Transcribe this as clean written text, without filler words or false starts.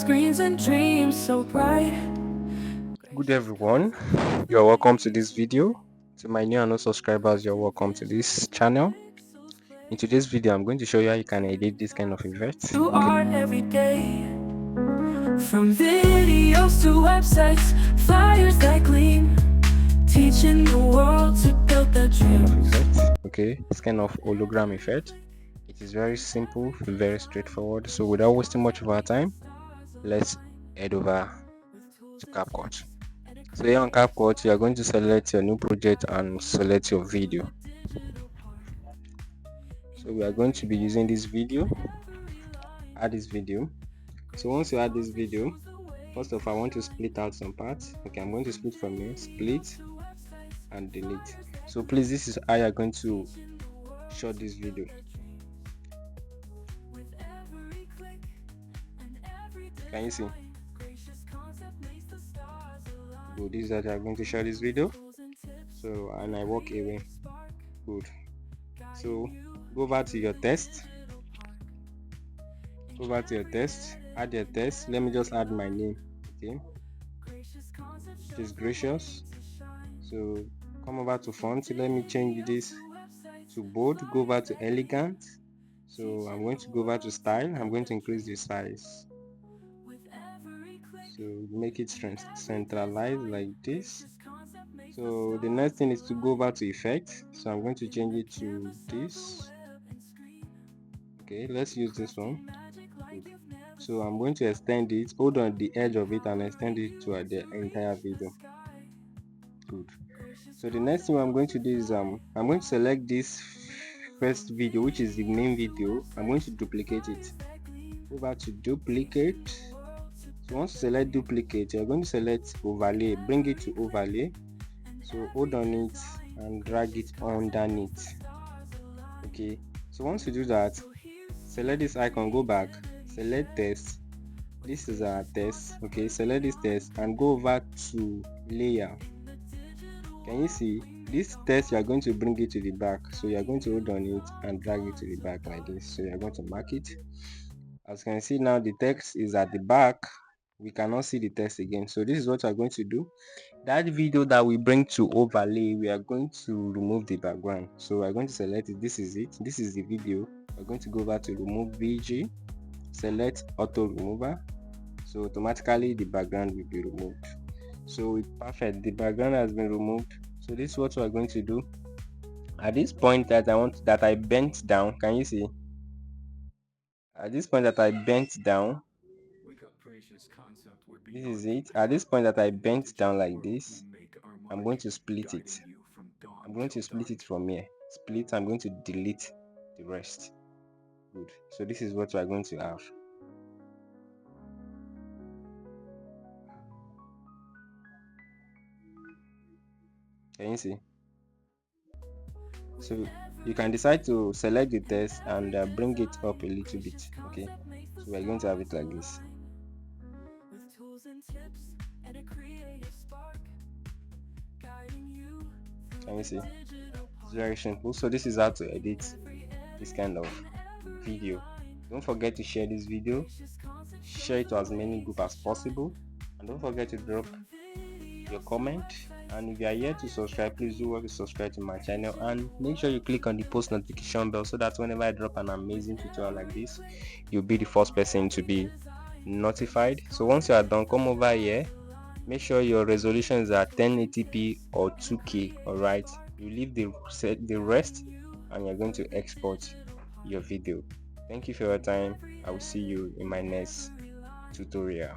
screens and dreams so bright. Good everyone, you're welcome to this video. To my new and old subscribers, you're welcome to this channel. In today's video, I'm going to show you how you can edit this kind of effect. To art every day, from videos to websites, flyers that gleam, teaching the world to build their dreams. Okay, this kind of hologram effect. It is very simple, very straightforward. So without wasting much of our time, let's head over to CapCut. So here on CapCut, you are going to select your new project and select your video. So we are going to be using this video. Add this video. So once you add this video, first of all, I want to split out some parts. Okay, I'm going to split from here, split and delete. So please, this is how you're going to short this video. Can you see? Good. This is how you're going to share this video. So, and I walk away. Good. So go over to your test. Go over to your test. Add your test. Let me just add my name. Okay. Just gracious. So come over to font. Let me change this to bold. Go over to elegant. So I'm going to go over to style. I'm going to increase the size. So make it centralized like this. So the next thing is to go over to effect. So I'm going to change it to this. Okay, let's use this one. Good. So I'm going to extend it, hold on the edge of it and extend it to the entire video. Good. So the next thing I'm going to do is I'm going to select this first video, which is the main video. I'm going to duplicate it. Over to duplicate. So once you select duplicate, you're going to select overlay, bring it to overlay. So hold on it and drag it underneath. Okay, so once you do that, select this icon, go back, select test. This is our test. Okay, select this test and go over to layer. Can you see this test? You are going to bring it to the back, so you are going to hold on it and drag it to the back like this. So you are going to mark it. As you can see now, the text is at the back. We cannot see the text again, so this is what we are going to do. That video that we bring to overlay, we are going to remove the background. So we are going to select it. This is it. This is the video. We're going to go over to remove VG, select auto remover, so automatically the background will be removed. So it's perfect, the background has been removed. So this is what we're going to do. At this point that I bent down, can you see? At this point that I bent down, this is it. At this point that I bent down like this, I'm going to split it. I'm going to split it from here. Split, I'm going to delete the rest. Good. So this is what we're going to have. Can you see? So you can decide to select the text and bring it up a little bit. Okay, so we're going to have it like this. Can you see? It's very simple. So this is how to edit this kind of video. Don't forget to share this video, share it to as many groups as possible, and don't forget to drop your comment. And if you are here to subscribe, please do work to subscribe to my channel and make sure you click on the post notification bell so that whenever I drop an amazing tutorial like this, you'll be the first person to be notified. So once you are done, come over here, make sure your resolution is at 1080p or 2K. all right, you leave the rest and you're going to export your video. Thank you for your time. I will see you in my next tutorial.